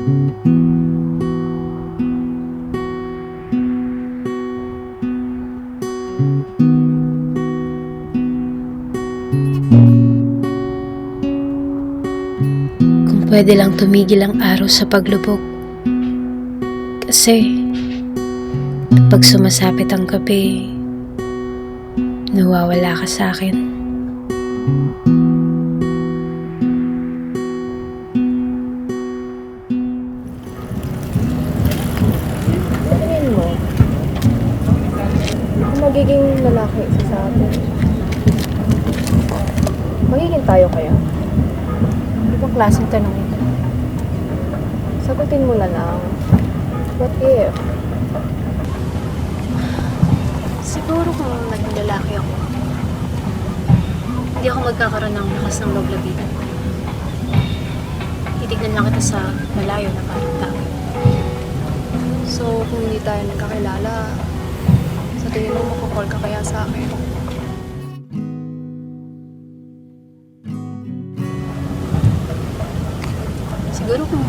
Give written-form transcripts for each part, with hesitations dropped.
Kung pwede lang tumigil ang araw sa paglubog. Kasi pag sumasapit ang gabi, nawawala ka sa akin. Tingin mo, kung magiging lalaki isa sa atin, magiging tayo kaya? Ibang klaseng tanong ito. Sagutin mo na lang, what if? Siguro kung naging lalaki ako, hindi ako magkakaroon ng lakas ng loob labitan. Titignan lang kita sa malayo na parang tao. So, kung hindi tayo nagkakilala, sa tingin mo makakall ka kaya sa akin? Siguro kung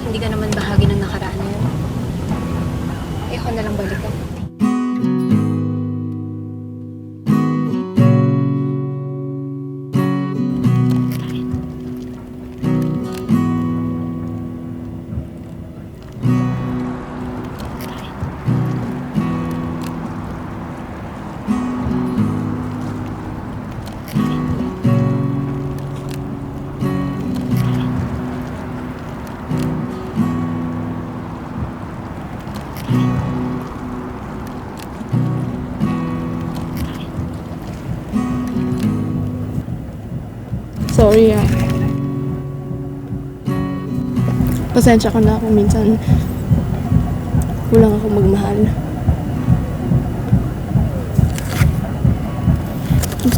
hindi ka naman bahagi ng nakaraan na yun, ayoko na lang balikan. Sorry Pasensya ka na kung minsan kulang ako magmahal.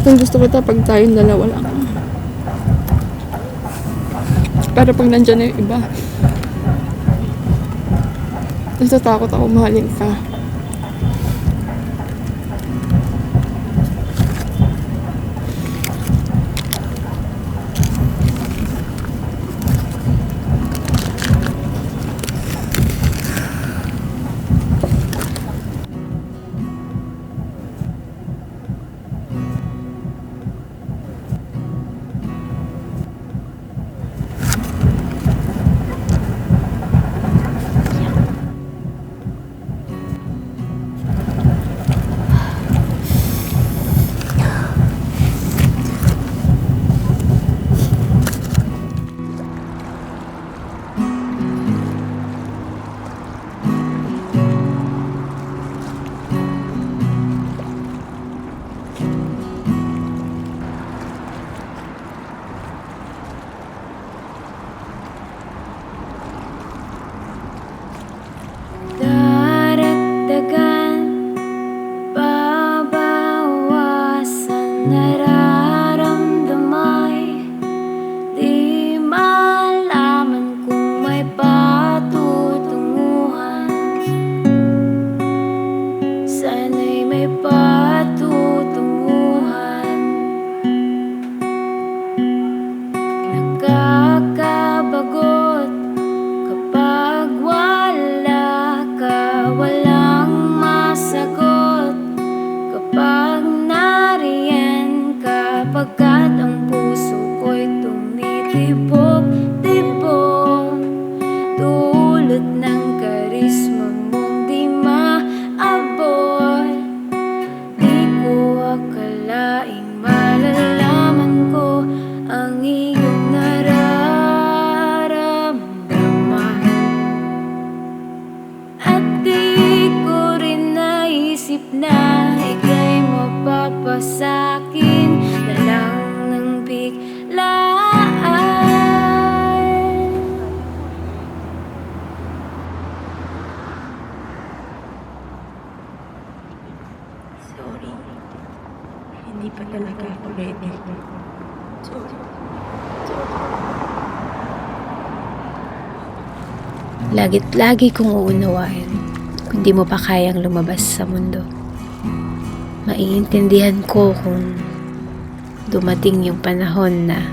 Gusto kita pag tayong dalawa lang. Pero pag nandyan na yung iba, natatakot ako mahalin ka. Daragdagan, babawasan, nararamdamay, di malaman kung may patutunguhan. Sana'y may patutunguhan. Nakakabagot kapag wala ka, walang masagot kapag nariyan ka, pagkat ang puso ko'y tumitibok-tibok dulot ng karisma mong di maabot. Di ko akalaing malalaman ko ang iyong nararamdaman, at di ko rin naisip na ika'y mapapasakin na lang ng biglaan. Sorry. Hindi pa talaga ako ready. Sorry. Lagi kong uunawain kung di mo pa kayang lumabas sa mundo. Maiintindihan ko kung dumating yung panahon na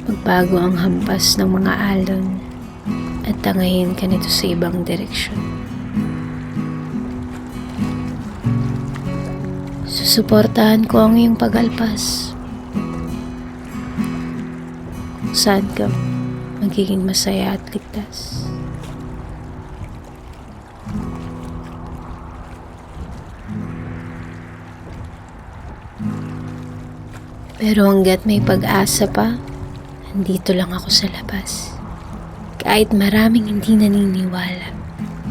magbago ang hampas ng mga alon at patangayin ka nito sa ibang direksyon. Susuportahan ko ang iyong pagalpas. Kung saan ka magiging masaya at ligtas. Pero hanggat may pag-asa pa, nandito lang ako sa labas. Kahit maraming hindi naniniwala,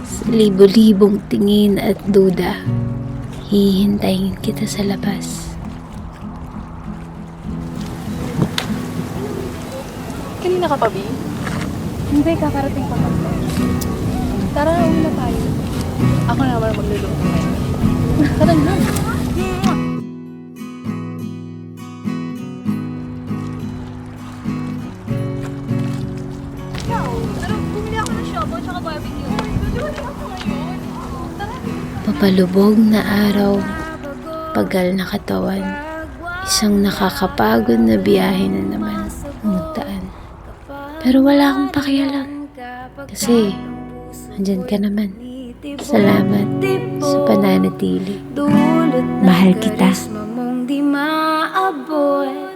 sa libo-libong tingin at duda, hihintayin kita sa labas. Kanina ka pa, B? Hindi, kakarating pa kami. Tara, uwi na tayo. Ako na naman ang magluluto ngayon. Tara na. Papalubog na araw, pagal na katawan, isang nakakapagod na biyahe na naman umugtaan. Pero wala akong pakialam, kasi andyan ka naman. Salamat sa pananatili. Mahal kita. Di maabot